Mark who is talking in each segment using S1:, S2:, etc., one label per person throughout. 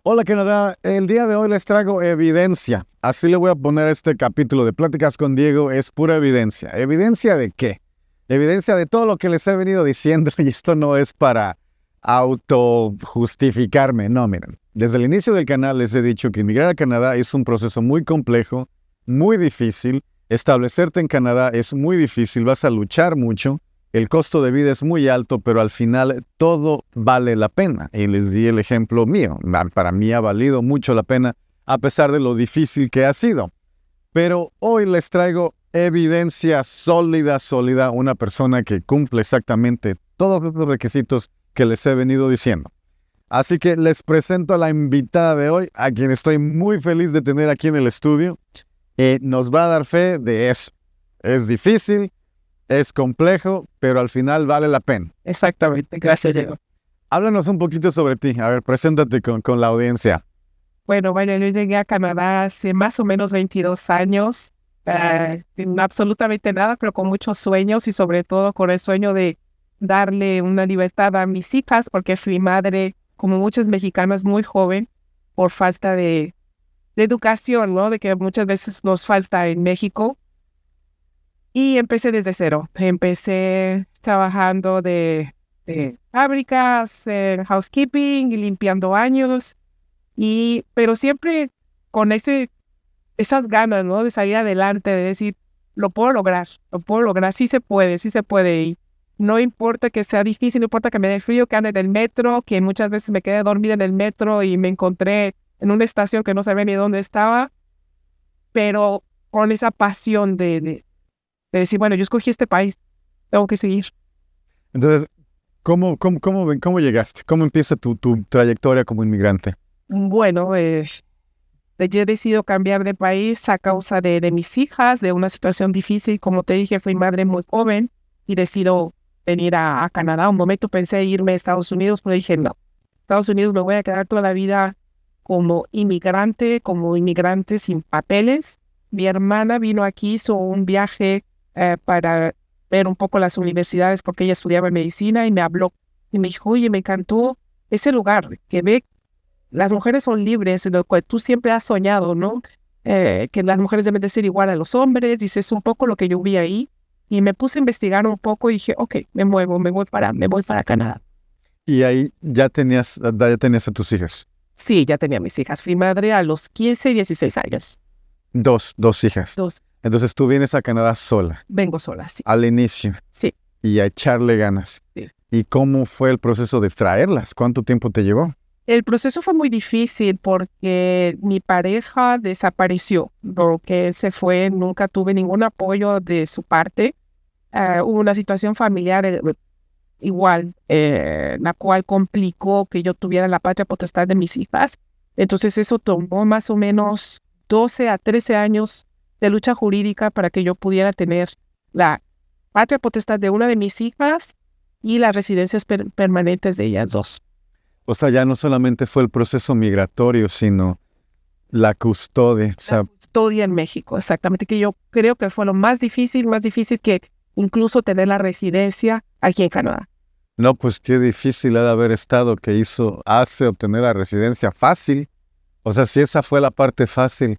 S1: Hola Canadá, el día de hoy les traigo evidencia. Así le voy a poner este capítulo de Pláticas con Diego, es pura evidencia. ¿Evidencia de qué? Evidencia de todo lo que les he venido diciendo y esto no es para autojustificarme, no, miren. Desde el inicio del canal les he dicho que emigrar a Canadá es un proceso muy complejo, muy difícil. Establecerte en Canadá es muy difícil, vas a luchar mucho. El costo de vida es muy alto, pero al final todo vale la pena. Y les di el ejemplo mío. Para mí ha valido mucho la pena, a pesar de lo difícil que ha sido. Pero hoy les traigo evidencia sólida, una persona que cumple exactamente todos los requisitos que les he venido diciendo. Así que les presento a la invitada de hoy, a quien estoy muy feliz de tener aquí en el estudio. Nos va a dar fe de eso. Es difícil. Es complejo, pero al final vale la pena.
S2: Exactamente, gracias, Diego.
S1: Háblanos un poquito sobre ti. A ver, preséntate con la audiencia.
S2: Bueno, yo llegué a Canadá hace más o menos 22 años, sin absolutamente nada, pero con muchos sueños y sobre todo con el sueño de darle una libertad a mis hijas, porque fui madre, como muchas mexicanas, muy joven, por falta de educación, ¿no? De que muchas veces nos falta en México. Y empecé desde cero. Empecé trabajando de fábricas, en housekeeping, y limpiando baños, pero siempre con esas ganas, ¿no? De salir adelante, de decir, lo puedo lograr, sí se puede. Y no importa que sea difícil, no importa que me dé frío, que ande en el metro, que muchas veces me quedé dormida en el metro y me encontré en una estación que no sabía ni dónde estaba, pero con esa pasión de decir, bueno, yo escogí este país, tengo que seguir.
S1: Entonces, ¿cómo llegaste? ¿Cómo empieza tu trayectoria como inmigrante?
S2: Bueno, yo he decidido cambiar de país a causa de mis hijas, de una situación difícil. Como te dije, fui madre muy joven y decido venir a Canadá. Un momento pensé irme a Estados Unidos, pero dije, no, Estados Unidos me voy a quedar toda la vida como inmigrante sin papeles. Mi hermana vino aquí, hizo un viaje para ver un poco las universidades porque ella estudiaba medicina y me habló y me dijo, oye, me encantó ese lugar que ve, las mujeres son libres, lo que tú siempre has soñado, ¿no? Que las mujeres deben de ser igual a los hombres, dices un poco lo que yo vi ahí y me puse a investigar un poco y dije, ok, me voy para Canadá.
S1: Y ahí ya tenías a tus hijas.
S2: Sí, ya tenía mis hijas, fui madre a los 15 y 16 años.
S1: Dos hijas.
S2: Dos.
S1: Entonces tú vienes a Canadá sola.
S2: Vengo sola, sí.
S1: Al inicio.
S2: Sí.
S1: Y a echarle ganas.
S2: Sí.
S1: ¿Y cómo fue el proceso de traerlas? ¿Cuánto tiempo te llevó?
S2: El proceso fue muy difícil porque mi pareja desapareció, porque él se fue, nunca tuve ningún apoyo de su parte. Hubo una situación familiar igual, la cual complicó que yo tuviera la patria potestad de mis hijas. Entonces eso tomó más o menos 12 a 13 años de lucha jurídica para que yo pudiera tener la patria potestad de una de mis hijas y las residencias permanentes de ellas dos.
S1: O sea, ya no solamente fue el proceso migratorio, sino la custodia.
S2: La custodia en México, exactamente, que yo creo que fue lo más difícil que incluso tener la residencia aquí en Canadá.
S1: No, pues qué difícil ha de haber estado que hace obtener la residencia fácil. O sea, si esa fue la parte fácil,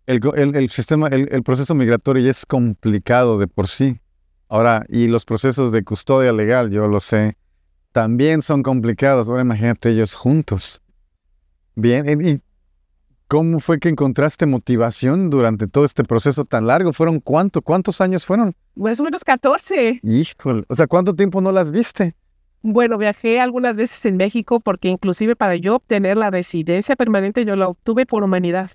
S1: el proceso migratorio ya es complicado de por sí. Ahora, y los procesos de custodia legal, yo lo sé, también son complicados. Ahora imagínate ellos juntos. Bien, ¿y cómo fue que encontraste motivación durante todo este proceso tan largo? ¿Cuántos años fueron?
S2: Más o menos 14.
S1: Híjole, o sea, ¿cuánto tiempo no las viste?
S2: Bueno, viajé algunas veces en México porque inclusive para yo obtener la residencia permanente yo la obtuve por humanidad.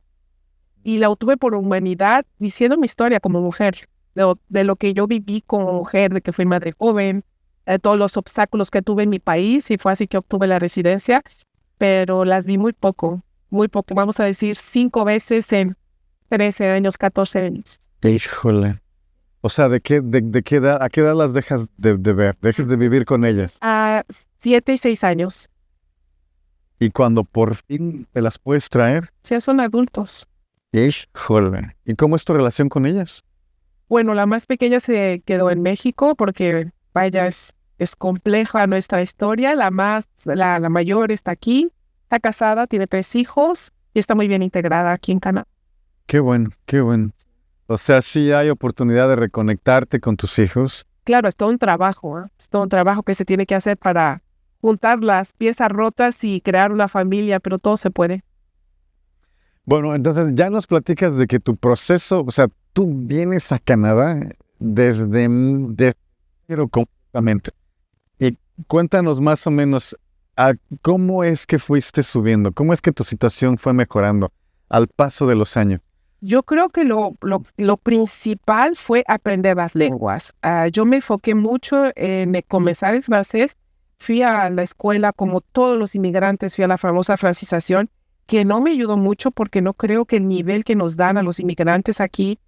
S2: Y la obtuve por humanidad diciendo mi historia como mujer, de lo que yo viví como mujer, de que fui madre joven, todos los obstáculos que tuve en mi país y fue así que obtuve la residencia, pero las vi muy poco, vamos a decir 5 veces en 13 años, 14 años.
S1: Híjole. O sea, ¿de qué edad, a qué edad las dejas de ver? ¿Dejas de vivir con ellas?
S2: A 7 y 6 años.
S1: ¿Y cuando por fin te las puedes traer?
S2: Ya son adultos.
S1: Híjole. ¿Y cómo es tu relación con ellas?
S2: Bueno, la más pequeña se quedó en México porque, vaya, es compleja nuestra historia. La mayor está aquí está casada, tiene 3 hijos y está muy bien integrada aquí en Canadá.
S1: Qué bueno, qué bueno. O sea, sí hay oportunidad de reconectarte con tus hijos.
S2: Claro, es todo un trabajo, ¿eh? Es todo un trabajo que se tiene que hacer para juntar las piezas rotas y crear una familia, pero todo se puede.
S1: Bueno, entonces ya nos platicas de que tu proceso, o sea, tú vienes a Canadá desde cero completamente. Y cuéntanos más o menos cómo es que fuiste subiendo, cómo es que tu situación fue mejorando al paso de los años.
S2: Yo creo que lo principal fue aprender las lenguas. Yo me enfoqué mucho en comenzar el francés. Fui a la escuela, como todos los inmigrantes, fui a la famosa francización, que no me ayudó mucho porque no creo que el nivel que nos dan a los inmigrantes aquí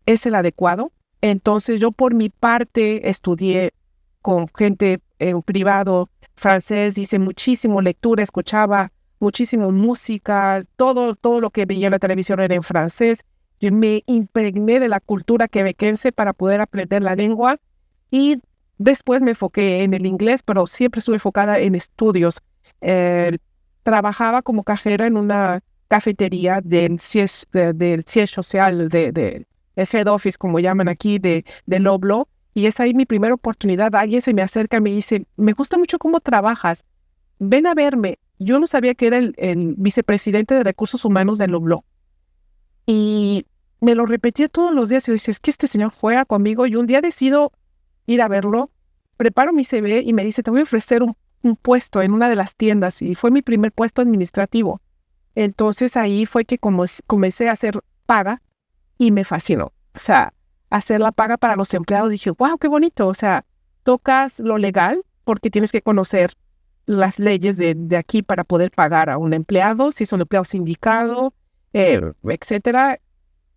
S2: es el adecuado. Entonces yo por mi parte estudié con gente en privado francés, hice muchísimo lectura, escuchaba muchísimo música, todo lo que veía en la televisión era en francés. Yo me impregné de la cultura quebequense para poder aprender la lengua y después me enfoqué en el inglés, pero siempre estuve enfocada en estudios. Trabajaba como cajera en una cafetería del siège social, el head office, como llaman aquí, de Loblaw, y es ahí mi primera oportunidad. Alguien se me acerca y me dice, me gusta mucho cómo trabajas, ven a verme. Yo no sabía que era el vicepresidente de Recursos Humanos de Loblaw. Y me lo repetía todos los días y dice, es que este señor juega conmigo, y un día decido ir a verlo, preparo mi CV y me dice, te voy a ofrecer un puesto en una de las tiendas, y fue mi primer puesto administrativo. Entonces ahí fue que comencé a hacer paga y me fascinó. O sea, hacer la paga para los empleados, dije, wow, qué bonito. O sea, tocas lo legal porque tienes que conocer las leyes de aquí para poder pagar a un empleado, si es un empleado sindicado, etcétera.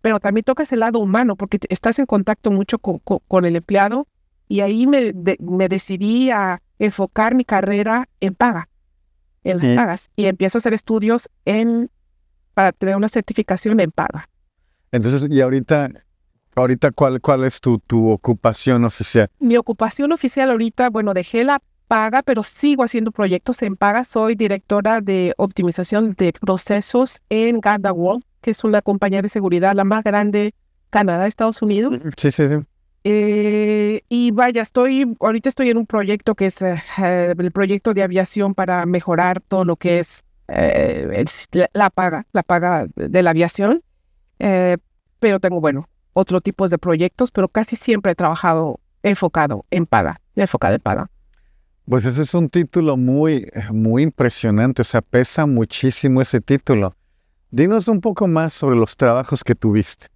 S2: Pero también tocas el lado humano porque estás en contacto mucho con el empleado, y ahí me decidí a enfocar mi carrera en paga, en las pagas, y empiezo a hacer estudios para tener una certificación en paga.
S1: Entonces, y ahorita ¿cuál es tu ocupación oficial?
S2: Mi ocupación oficial ahorita, bueno, dejé la paga, pero sigo haciendo proyectos en paga. Soy directora de optimización de procesos en GardaWorld, que es una compañía de seguridad la más grande de Canadá, Estados Unidos.
S1: Sí.
S2: Y vaya, ahorita estoy en un proyecto que es el proyecto de aviación para mejorar todo lo que es la paga de la aviación. Pero tengo, otro tipo de proyectos, pero casi siempre he trabajado enfocado en paga.
S1: Pues ese es un título muy, muy impresionante, o sea, pesa muchísimo ese título. Dinos un poco más sobre los trabajos que tuviste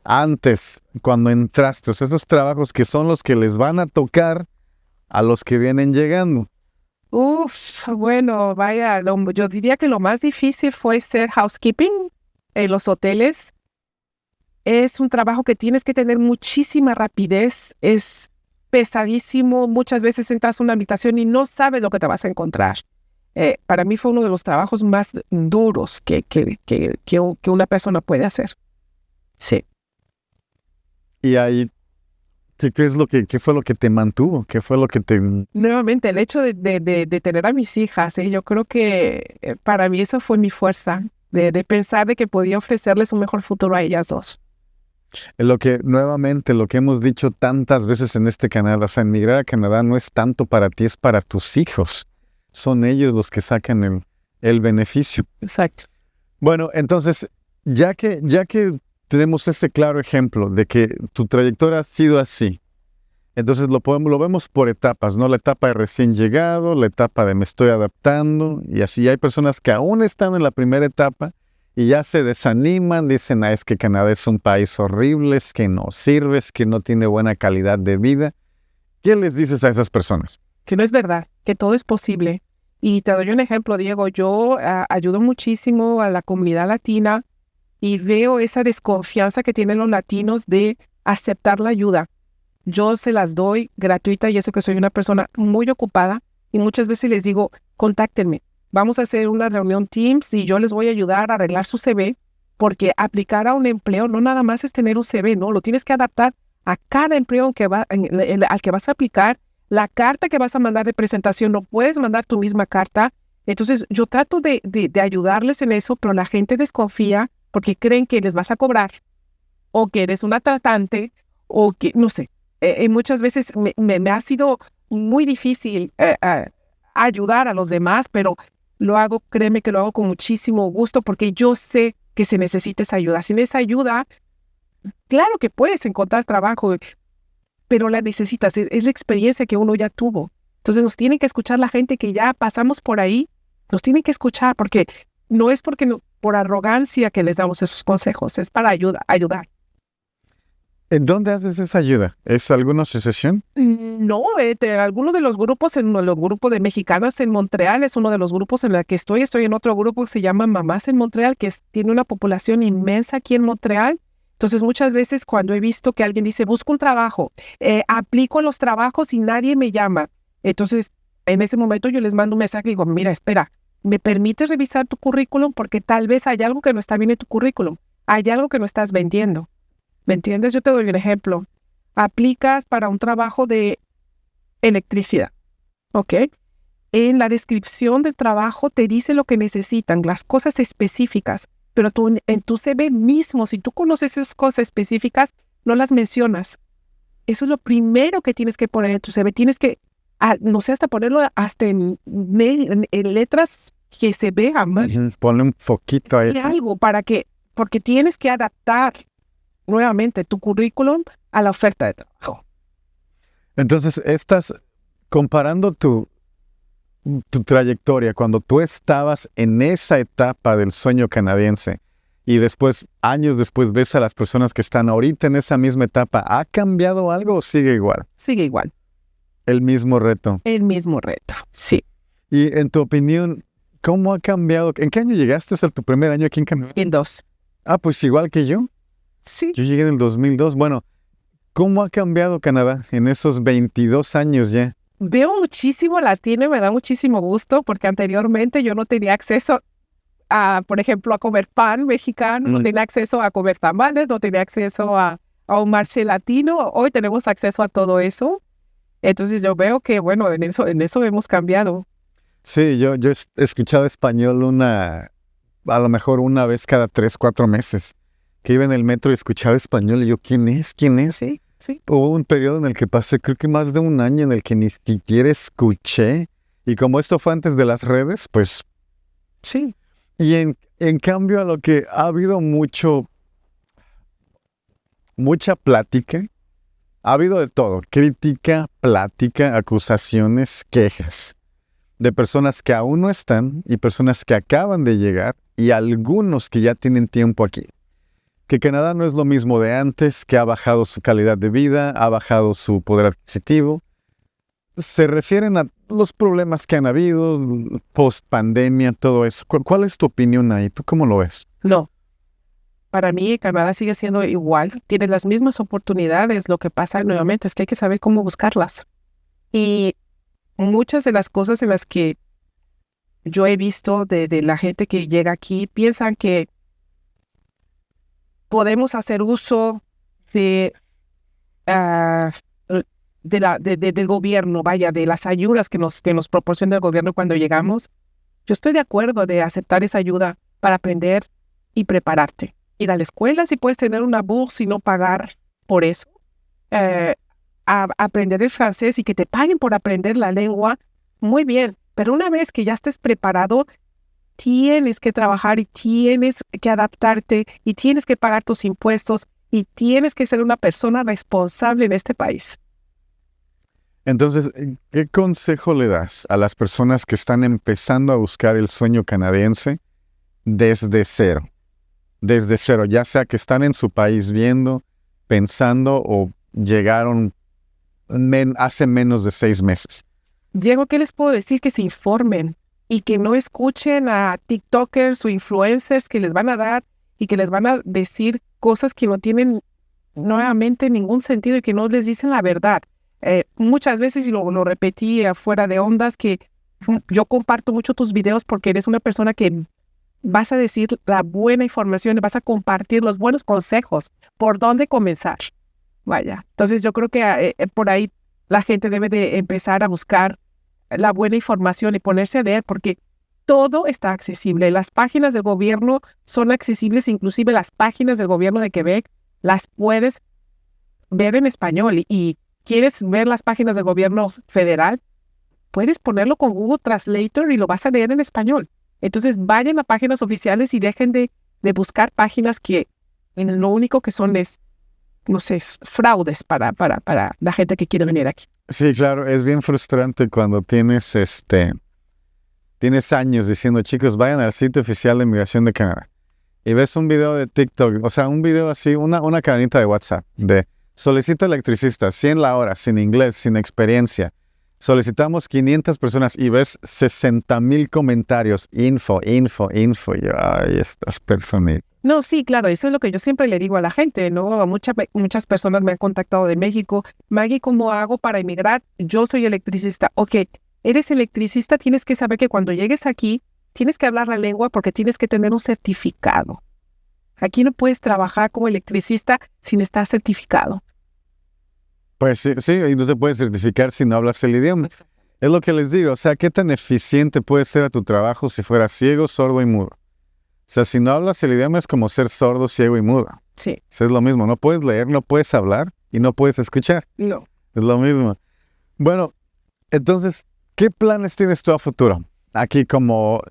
S1: antes, cuando entraste, o sea, esos trabajos que son los que les van a tocar a los que vienen llegando.
S2: Bueno, vaya, yo diría que lo más difícil fue ser housekeeping en los hoteles. Es un trabajo que tienes que tener muchísima rapidez, es pesadísimo. Muchas veces entras a una habitación y no sabes lo que te vas a encontrar. Para mí fue uno de los trabajos más duros que una persona puede hacer. Sí.
S1: Y ahí, ¿qué fue lo que te mantuvo? ¿Qué fue lo que te...?
S2: Nuevamente, el hecho de tener a mis hijas, yo creo que para mí esa fue mi fuerza, de pensar de que podía ofrecerles un mejor futuro a ellas dos.
S1: Lo que hemos dicho tantas veces en este canal, o sea, emigrar a Canadá no es tanto para ti, es para tus hijos. Son ellos los que sacan el beneficio.
S2: Exacto.
S1: Bueno, entonces, ya que tenemos ese claro ejemplo de que tu trayectoria ha sido así, entonces lo vemos por etapas, ¿no? La etapa de recién llegado, la etapa de me estoy adaptando, y así hay personas que aún están en la primera etapa y ya se desaniman, dicen, es que Canadá es un país horrible, es que no sirve, es que no tiene buena calidad de vida. ¿Qué les dices a esas personas?
S2: Que no es verdad, que todo es posible. Y te doy un ejemplo, Diego. Yo ayudo muchísimo a la comunidad latina y veo esa desconfianza que tienen los latinos de aceptar la ayuda. Yo se las doy gratuita, y eso que soy una persona muy ocupada, y muchas veces les digo, contáctenme. Vamos a hacer una reunión Teams y yo les voy a ayudar a arreglar su CV, porque aplicar a un empleo no nada más es tener un CV, ¿no? Lo tienes que adaptar a cada empleo al que vas a aplicar. La carta que vas a mandar de presentación, no puedes mandar tu misma carta. Entonces yo trato de ayudarles en eso, pero la gente desconfía porque creen que les vas a cobrar o que eres una tratante o que, no sé. Muchas veces me ha sido muy difícil ayudar a los demás, pero lo hago, créeme que lo hago con muchísimo gusto porque yo sé que se necesita esa ayuda. Sin esa ayuda, claro que puedes encontrar trabajo, pero la necesitas. Es la experiencia que uno ya tuvo. Entonces nos tienen que escuchar la gente que ya pasamos por ahí, nos tienen que escuchar porque no es porque por arrogancia que les damos esos consejos, es para ayudar.
S1: ¿En dónde haces esa ayuda? ¿Es alguna asociación?
S2: No, alguno de los grupos, en los grupos de mexicanas en Montreal es uno de los grupos en el que estoy. Estoy en otro grupo que se llama Mamás en Montreal, que tiene una población inmensa aquí en Montreal. Entonces muchas veces cuando he visto que alguien dice, busco un trabajo, aplico a los trabajos y nadie me llama. Entonces en ese momento yo les mando un mensaje y digo, mira, espera, ¿me permites revisar tu currículum? Porque tal vez hay algo que no está bien en tu currículum. Hay algo que no estás vendiendo. ¿Me entiendes? Yo te doy un ejemplo. Aplicas para un trabajo de electricidad, ¿ok? En la descripción del trabajo te dice lo que necesitan, las cosas específicas, pero tú, en tu CV mismo, si tú conoces esas cosas específicas, no las mencionas. Eso es lo primero que tienes que poner en tu CV. Tienes que, no sé, hasta ponerlo hasta en letras que se vean.
S1: Ponle un foquito ahí.
S2: Algo porque tienes que adaptar nuevamente tu currículum a la oferta de trabajo.
S1: Entonces, estás comparando tu trayectoria cuando tú estabas en esa etapa del sueño canadiense y después, años después, ves a las personas que están ahorita en esa misma etapa. ¿Ha cambiado algo o sigue igual?
S2: Sigue igual.
S1: El mismo reto.
S2: El mismo reto, sí.
S1: Y en tu opinión, ¿cómo ha cambiado? ¿En qué año llegaste? ¿Es tu primer año aquí en Canadá?
S2: En 2.
S1: Ah, pues igual que yo.
S2: Sí.
S1: Yo llegué en el 2002. Bueno, ¿cómo ha cambiado Canadá en esos 22 años ya?
S2: Veo muchísimo latino y me da muchísimo gusto porque anteriormente yo no tenía acceso a, por ejemplo, a comer pan mexicano, no tenía acceso a comer tamales, no tenía acceso a un marché latino. Hoy tenemos acceso a todo eso. Entonces yo veo que, bueno, en eso hemos cambiado.
S1: Sí, yo he escuchado español a lo mejor una vez cada 3, 4 meses. Que iba en el metro y escuchaba español y yo, ¿quién es? ¿Quién es?
S2: Sí, sí.
S1: Hubo un periodo en el que pasé, creo que más de un año, en el que ni siquiera escuché. Y como esto fue antes de las redes, pues
S2: sí.
S1: Y en cambio a lo que ha habido mucha plática, ha habido de todo, crítica, plática, acusaciones, quejas, de personas que aún no están y personas que acaban de llegar y algunos que ya tienen tiempo aquí. Que Canadá no es lo mismo de antes, que ha bajado su calidad de vida, ha bajado su poder adquisitivo. Se refieren a los problemas que han habido, post-pandemia, todo eso. ¿Cuál es tu opinión ahí? ¿Tú cómo lo ves?
S2: No. Para mí, Canadá sigue siendo igual. Tiene las mismas oportunidades. Lo que pasa nuevamente es que hay que saber cómo buscarlas. Y muchas de las cosas en las que yo he visto de la gente que llega aquí, piensan que podemos hacer uso del gobierno, de las ayudas que nos proporciona el gobierno cuando llegamos. Yo estoy de acuerdo de aceptar esa ayuda para aprender y prepararte. Ir a la escuela si puedes tener una bursa y no pagar por eso. Aprender el francés y que te paguen por aprender la lengua, muy bien. Pero una vez que ya estés preparado, tienes que trabajar y tienes que adaptarte y tienes que pagar tus impuestos y tienes que ser una persona responsable en este país.
S1: Entonces, ¿qué consejo le das a las personas que están empezando a buscar el sueño canadiense desde cero? Desde cero, ya sea que están en su país viendo, pensando o llegaron hace menos de 6 meses.
S2: Diego, ¿qué les puedo decir? Que se informen y que no escuchen a TikTokers o influencers que les van a dar y que les van a decir cosas que no tienen nuevamente ningún sentido y que no les dicen la verdad. Muchas veces, y lo repetí afuera de ondas, que yo comparto mucho tus videos porque eres una persona que vas a decir la buena información y vas a compartir los buenos consejos. ¿Por dónde comenzar? Vaya. Entonces yo creo que por ahí la gente debe de empezar a buscar la buena información y ponerse a leer, porque todo está accesible. Las páginas del gobierno son accesibles, inclusive las páginas del gobierno de Quebec las puedes ver en español. Y quieres ver las páginas del gobierno federal, puedes ponerlo con Google Translator y lo vas a leer en español. Entonces vayan a páginas oficiales y dejen de buscar páginas que lo único que son es, no sé, fraudes para la gente que quiere venir aquí.
S1: Sí, claro, es bien frustrante cuando tienes años diciendo, chicos, vayan al sitio oficial de Inmigración de Canadá. Y ves un video de TikTok, o sea, un video así, una cadenita de WhatsApp, de solicito electricista, 100 la hora, sin inglés, sin experiencia. Solicitamos 500 personas y ves 60,000 comentarios, info. Y yo, ay, estas personas.
S2: No, sí, claro, eso es lo que yo siempre le digo a la gente, ¿no? Muchas personas me han contactado de México. Maggie, ¿cómo hago para emigrar? Yo soy electricista. Ok, eres electricista, tienes que saber que cuando llegues aquí, tienes que hablar la lengua porque tienes que tener un certificado. Aquí no puedes trabajar como electricista sin estar certificado.
S1: Pues sí, y no te puedes certificar si no hablas el idioma. Es lo que les digo, o sea, ¿qué tan eficiente puede ser a tu trabajo si fueras ciego, sordo y mudo? O sea, si no hablas el idioma es como ser sordo, ciego y mudo.
S2: Sí.
S1: O sea, es lo mismo, no puedes leer, no puedes hablar y no puedes escuchar.
S2: No.
S1: Es lo mismo. Bueno, entonces, ¿qué planes tienes tú a futuro? Aquí como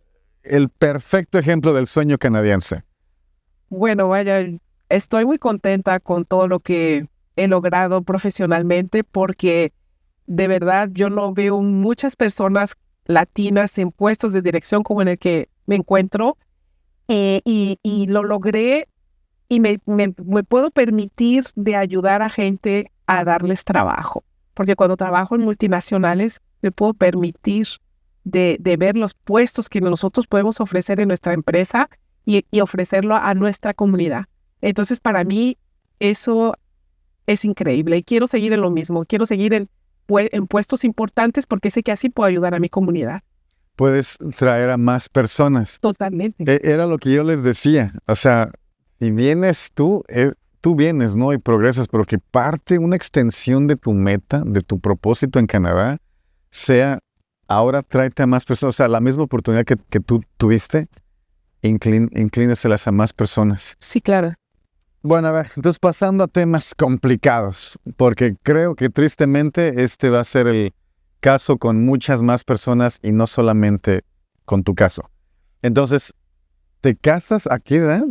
S1: el perfecto ejemplo del sueño canadiense.
S2: Bueno, vaya, estoy muy contenta con todo lo que he logrado profesionalmente porque de verdad yo no veo muchas personas latinas en puestos de dirección como en el que me encuentro. Y lo logré y me puedo permitir de ayudar a gente a darles trabajo. Porque cuando trabajo en multinacionales me puedo permitir de ver los puestos que nosotros podemos ofrecer en nuestra empresa y ofrecerlo a nuestra comunidad. Entonces para mí eso es increíble y quiero seguir en lo mismo. Quiero seguir en puestos importantes porque sé que así puedo ayudar a mi comunidad.
S1: Puedes traer a más personas.
S2: Totalmente.
S1: Era lo que yo les decía. O sea, si vienes tú vienes, ¿no? Y progresas, pero que parte una extensión de tu meta, de tu propósito en Canadá, sea ahora tráete a más personas. O sea, la misma oportunidad que tú tuviste, inclíneselas a más personas.
S2: Sí, claro.
S1: Bueno, a ver, entonces pasando a temas complicados, porque creo que tristemente este va a ser el caso con muchas más personas y no solamente con tu caso. Entonces, ¿te casas a qué edad?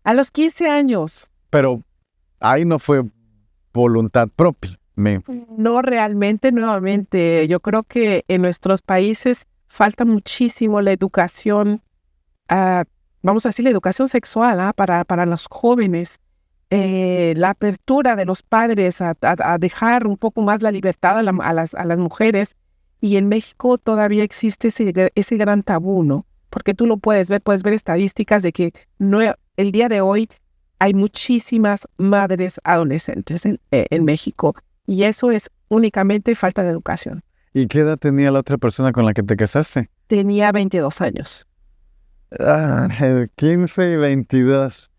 S2: A los 15 años.
S1: Pero ahí no fue voluntad propia.
S2: No realmente, nuevamente. Yo creo que en nuestros países falta muchísimo la educación, vamos a decir, la educación sexual para los jóvenes. La apertura de los padres a dejar un poco más la libertad a las mujeres. Y en México todavía existe ese gran tabú, ¿no? Porque tú lo puedes ver estadísticas de que el día de hoy hay muchísimas madres adolescentes en México. Y eso es únicamente falta de educación.
S1: ¿Y qué edad tenía la otra persona con la que te casaste?
S2: Tenía 22 años.
S1: 15 y 22.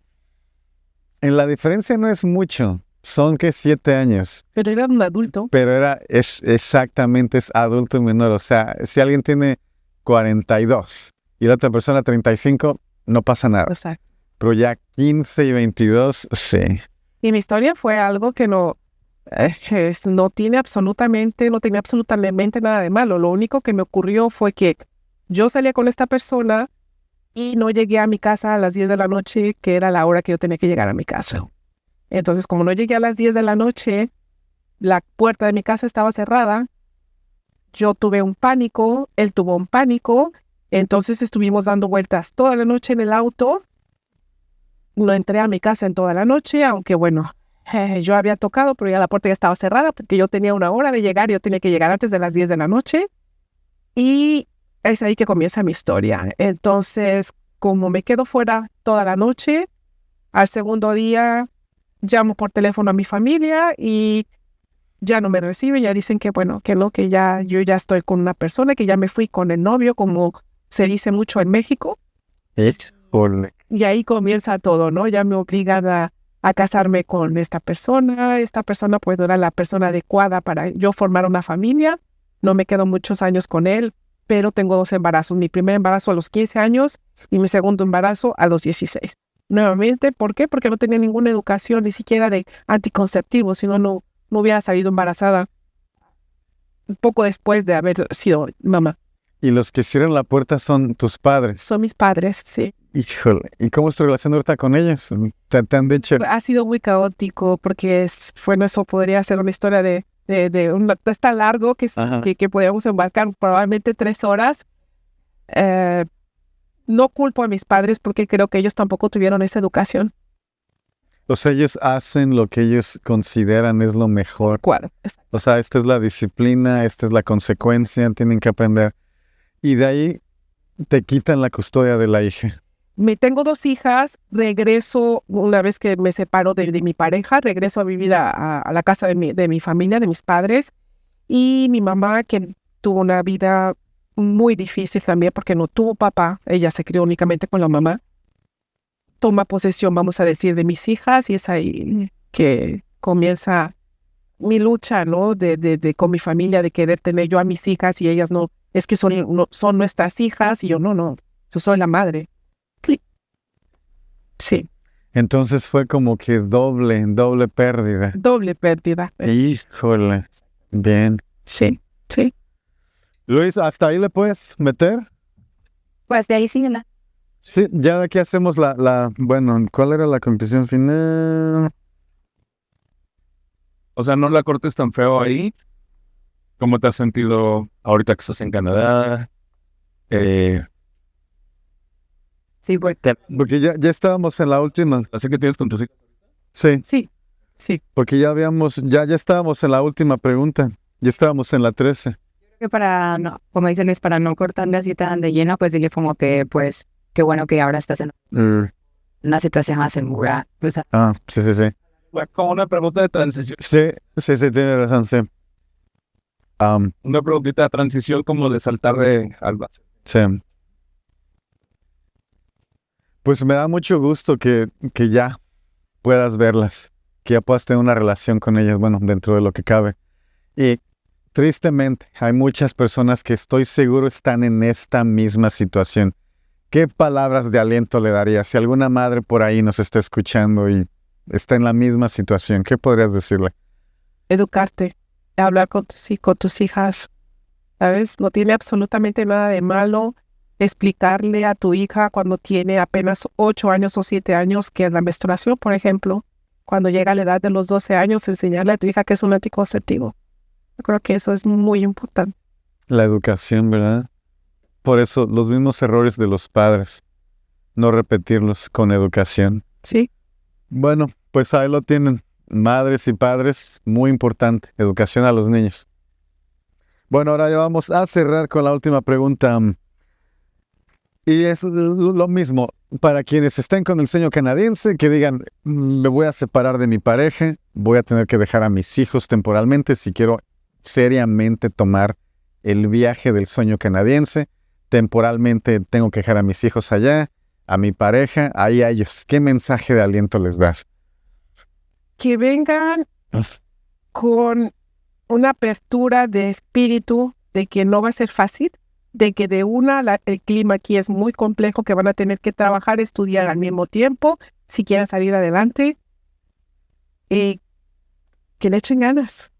S1: La diferencia no es mucho. Son que 7 años.
S2: Pero era un adulto.
S1: Pero exactamente es adulto y menor. O sea, si alguien tiene 42 y la otra persona 35, no pasa nada.
S2: Exacto.
S1: Pero ya 15 y 22, sí.
S2: Y mi historia fue algo que no tenía absolutamente nada de malo. Lo único que me ocurrió fue que yo salía con esta persona y no llegué a mi casa a las 10 de la noche, que era la hora que yo tenía que llegar a mi casa. Entonces, como no llegué a las 10 de la noche, la puerta de mi casa estaba cerrada. Yo tuve un pánico, él tuvo un pánico. Entonces estuvimos dando vueltas toda la noche en el auto. No entré a mi casa en toda la noche, aunque bueno, yo había tocado, pero ya la puerta ya estaba cerrada porque yo tenía una hora de llegar, yo tenía que llegar antes de las 10 de la noche. Y es ahí que comienza mi historia. Entonces, como me quedo fuera toda la noche, al segundo día llamo por teléfono a mi familia y ya no me reciben, ya dicen que bueno, que no, que ya yo ya estoy con una persona, que ya me fui con el novio, como se dice mucho en México. Y ahí comienza todo, ¿no? Ya me obligan a casarme con esta persona pues no era la persona adecuada para yo formar una familia. No me quedo muchos años con él pero tengo 2 embarazos. Mi primer embarazo a los 15 años y mi segundo embarazo a los 16. Nuevamente, ¿por qué? Porque no tenía ninguna educación, ni siquiera de anticonceptivos, si no, no hubiera salido embarazada un poco después de haber sido mamá.
S1: Y los que cierran la puerta son tus padres.
S2: Son mis padres, sí.
S1: Híjole, ¿y cómo es tu relación ahorita con ellos? ¿Te han dicho?
S2: Ha sido muy caótico porque bueno, eso podría ser una historia es tan largo que podríamos embarcar probablemente 3 horas. No culpo a mis padres porque creo que ellos tampoco tuvieron esa educación.
S1: O sea, ellos hacen lo que ellos consideran es lo mejor.
S2: ¿Cuál?
S1: O sea, esta es la disciplina, esta es la consecuencia, tienen que aprender. Y de ahí te quitan la custodia de la hija.
S2: Tengo 2 hijas, regreso, una vez que me separo de mi pareja, regreso a vivir a la casa de mi familia, de mis padres. Y mi mamá, que tuvo una vida muy difícil también porque no tuvo papá, ella se crió únicamente con la mamá, toma posesión, vamos a decir, de mis hijas, y es ahí que comienza mi lucha, ¿no? Con mi familia, de querer tener yo a mis hijas y ellas no, es que son nuestras hijas, y yo no, yo soy la madre. Sí.
S1: Entonces fue como que doble pérdida.
S2: Doble pérdida.
S1: Híjole, bien.
S2: Sí.
S1: Luis, ¿hasta ahí le puedes meter?
S3: Pues de ahí sí, ¿no?
S1: Sí, ya de aquí hacemos bueno, ¿cuál era la conclusión final?
S4: O sea, no la cortes tan feo ahí. ¿Cómo te has sentido ahorita que estás en Canadá?
S3: Sí, pues.
S1: Porque ya estábamos en la última.
S4: Así que tienes con tus hijos.
S1: Sí,
S2: Sí.
S1: porque ya estábamos en la última pregunta. Ya estábamos en la 13.
S3: Que como dicen, es para no cortarle así tan de lleno, pues dile como que, pues, qué bueno que ahora estás en una situación más segura. Pues,
S1: Sí.
S4: Como una pregunta de transición.
S1: Sí, tiene razón, sí.
S4: Una preguntita de transición como de saltar de alba.
S1: Sí. Pues me da mucho gusto que ya puedas verlas, que ya puedas tener una relación con ellas, bueno, dentro de lo que cabe. Y tristemente, hay muchas personas que estoy seguro están en esta misma situación. ¿Qué palabras de aliento le darías? Si alguna madre por ahí nos está escuchando y está en la misma situación, ¿qué podrías decirle?
S2: Educarte, hablar con tus hijas, ¿sabes? No tiene absolutamente nada de malo explicarle a tu hija cuando tiene apenas 8 años o 7 años que es la menstruación, por ejemplo. Cuando llega a la edad de los 12 años, enseñarle a tu hija que es un anticonceptivo. Yo creo que eso es muy importante.
S1: La educación, ¿verdad? Por eso, los mismos errores de los padres, no repetirlos con educación.
S2: Sí.
S1: Bueno, pues ahí lo tienen. Madres y padres, muy importante, educación a los niños. Bueno, ahora ya vamos a cerrar con la última pregunta. Y es lo mismo, para quienes estén con el sueño canadiense, que digan, me voy a separar de mi pareja, voy a tener que dejar a mis hijos temporalmente si quiero seriamente tomar el viaje del sueño canadiense. Temporalmente tengo que dejar a mis hijos allá, a mi pareja, ahí a ellos. ¿Qué mensaje de aliento les das?
S2: Que vengan con una apertura de espíritu de que no va a ser fácil, de que el clima aquí es muy complejo, que van a tener que trabajar, estudiar al mismo tiempo, si quieren salir adelante, y que le echen ganas.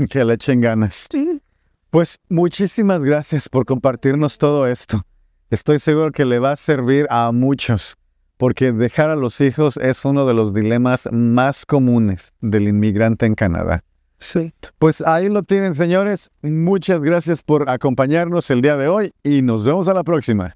S1: Que le echen ganas.
S2: Sí.
S1: Pues muchísimas gracias por compartirnos todo esto. Estoy seguro que le va a servir a muchos, porque dejar a los hijos es uno de los dilemas más comunes del inmigrante en Canadá.
S2: Sí.
S1: Pues ahí lo tienen, señores. Muchas gracias por acompañarnos el día de hoy y nos vemos a la próxima.